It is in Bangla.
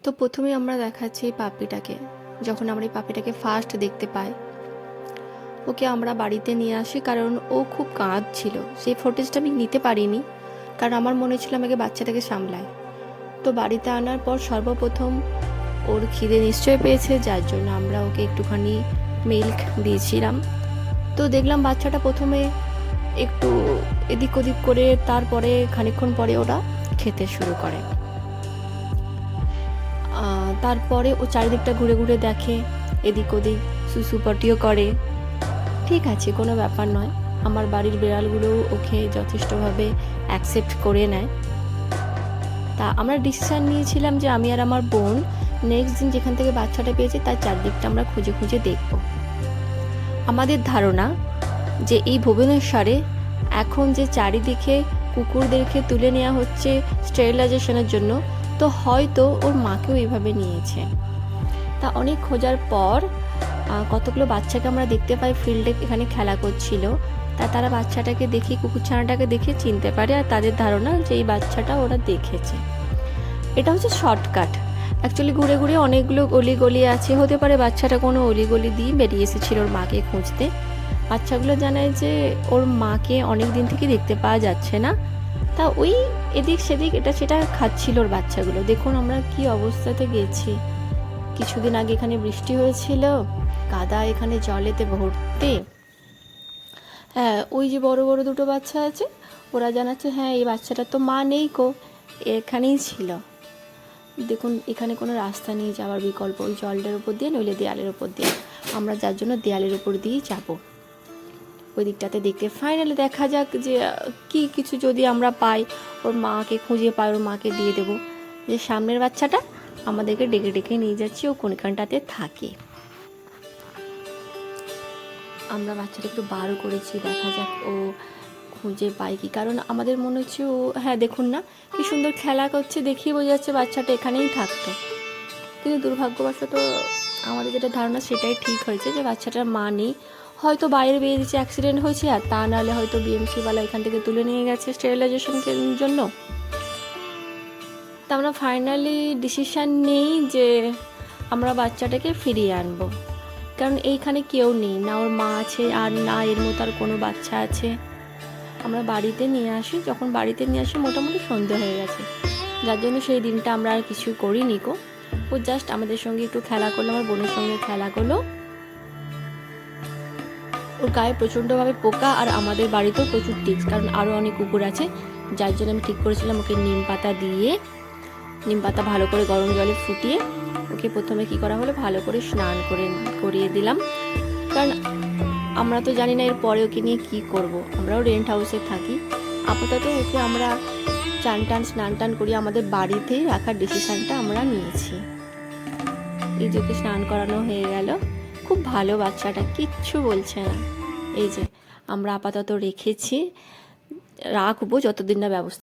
তো প্রথমেই আমরা দেখাচ্ছি এই পাপ্পিটাকে। যখন আমরা এই পাপ্পিটাকে ফার্স্ট দেখতে পাই, ওকে আমরা বাড়িতে নিয়ে আসি, কারণ ও খুব কাঁদছিল। সেই ফুটেজটা আমি নিতে পারিনি, কারণ আমার মনে ছিল আমাকে বাচ্চাটাকে সামলায়। তো বাড়িতে আনার পর সর্বপ্রথম ওর খিদে নিশ্চয়ই পেয়েছে, যার জন্য আমরা ওকে একটুখানি মিল্ক দিয়েছিলাম। তো দেখলাম বাচ্চাটা প্রথমে একটু এদিক ওদিক করে, তারপরে খানিকক্ষণ পরে ওরা খেতে শুরু করে। তারপরে ও চারিদিকটা ঘুরে ঘুরে দেখে, এদিক ওদিক সুসুপটিও করে। ঠিক আছে, কোনো ব্যাপার নয়। আমার বাড়ির বিড়ালগুলোও ওকে যথেষ্টভাবে অ্যাকসেপ্ট করে নেয়। তা আমরা ডিসিশান নিয়েছিলাম যে আমি আর আমার বোন নেক্সট দিন যেখান থেকে বাচ্চাটা পেয়েছি তার চারদিকটা আমরা খুঁজে খুঁজে দেখব। আমাদের ধারণা যে এই ভুবনেশ্বরে এখন যে চারিদিকে কুকুরদেরকে তুলে নেওয়া হচ্ছে স্টেরিলাইজেশনের জন্য, তো হয়তো ওর মাকেও এইভাবে নিয়েছে। তা অনেক খোঁজার পর কতগুলো বাচ্চাকে আমরা দেখতে পাই ফিল্ডে এখানে খেলা করছিল। তারা বাচ্চাটাকে দেখে, কুকুরছানাটাকে দেখে চিনতে পারে, আর তাদের ধারণা যে এই বাচ্চাটা ওরা দেখেছে। এটা হচ্ছে শর্টকাট। অ্যাকচুয়ালি ঘুরে ঘুরে অনেকগুলো অলিগলি আছে, হতে পারে বাচ্চাটা কোনো অলিগলি দিয়ে বেরিয়ে এসেছিল ওর মাকে খুঁজতে। বাচ্চাগুলো জানায় যে ওর মাকে অনেক দিন থেকে দেখতে পাওয়া যাচ্ছে না, তা ওই এদিক সেদিক এটা সেটা খাচ্ছিল ওর বাচ্চাগুলো। দেখুন আমরা কি অবস্থাতে গেছি। কিছুদিন আগে এখানে বৃষ্টি হয়েছিল, কাদা এখানে জলেতে ভর্তি। হ্যাঁ, ওই যে বড় বড় দুটো বাচ্চা আছে, ওরা জানাচ্ছে হ্যাঁ এই বাচ্চাটা তো মা নেই কো, এখানেই ছিল। দেখুন এখানে কোনো রাস্তা নেই যাওয়ার বিকল্প, ওই জলটার উপর দিয়ে নইলে দেয়ালের উপর দিয়ে। আমরা যার জন্য দেয়ালের উপর দিয়েই যাবো ওই দিকটাতে দেখতে। ফাইনালি দেখা যাক যে কি কিছু যদি আমরা পাই, ওর মাকে খুঁজে পাই, ওর মাকে দিয়ে দেবো। যে সামনের বাচ্চাটা আমাদেরকে ডেকে ডেকে নিয়ে যাচ্ছি, ও কোনখানটাতে থাকে। আমরা বাচ্চাটা একটু বার করেছি, দেখা যাক ও খুঁজে পায় কি, কারণ আমাদের মনে হচ্ছে ও, হ্যাঁ দেখুন না কি সুন্দর খেলা করছে, দেখিয়ে বোঝা যাচ্ছে বাচ্চাটা এখানেই থাকতো। কিন্তু দুর্ভাগ্যবশত আমাদের যেটা ধারণা সেটাই ঠিক হয়েছে, যে বাচ্চাটার মা নেই, হয়তো বাইরে বেরিয়ে দিচ্ছে, অ্যাক্সিডেন্ট হয়েছে, আর তা নাহলে হয়তো বিএমসিওয়ালা এখান থেকে তুলে নিয়ে গেছে স্টেরিলাইজেশনের জন্য। তা আমরা ফাইনালি ডিসিশান নেই যে আমরা বাচ্চাটাকে ফিরিয়ে আনবো, কারণ এইখানে কেউ নেই, না ওর মা আছে আর না এর মতো আর কোনো বাচ্চা আছে। আমরা বাড়িতে নিয়ে আসি, যখন বাড়িতে নিয়ে আসি মোটামুটি সন্ধে হয়ে গেছে, যার জন্য সেই দিনটা আমরা আর কিছু করিনি গো। ও জাস্ট আমাদের সঙ্গে একটু খেলা করলো, আমার বোনের সঙ্গে খেলা করলো। ওর গায়ে প্রচণ্ডভাবে পোকা, আর আমাদের বাড়িতেও প্রচুর টিক্স, কারণ আরও অনেক কুকুর আছে, যার জন্য আমি ঠিক করেছিলাম ওকে নিম পাতা দিয়ে, নিম পাতা ভালো করে গরম জলে ফুটিয়ে ওকে প্রথমে কি করা হলো, ভালো করে স্নান করিয়ে দিলাম। কারণ আমরা তো জানি না এর পরে ওকে নিয়ে কী করবো, আমরাও রেন্ট হাউসে থাকি। আপাতত ওকে আমরা স্নান টান করি আমাদের বাড়িতেই রাখার ডিসিশানটা আমরা নিয়েছি। এই যে ওকে স্নান করানো হয়ে গেল, খুব ভালো বাচ্চাটা, কিচ্ছু বলছে না। এই যে আমরা আপাতত রেখেছি, রাখবো যতদিন না ব্যবস্থা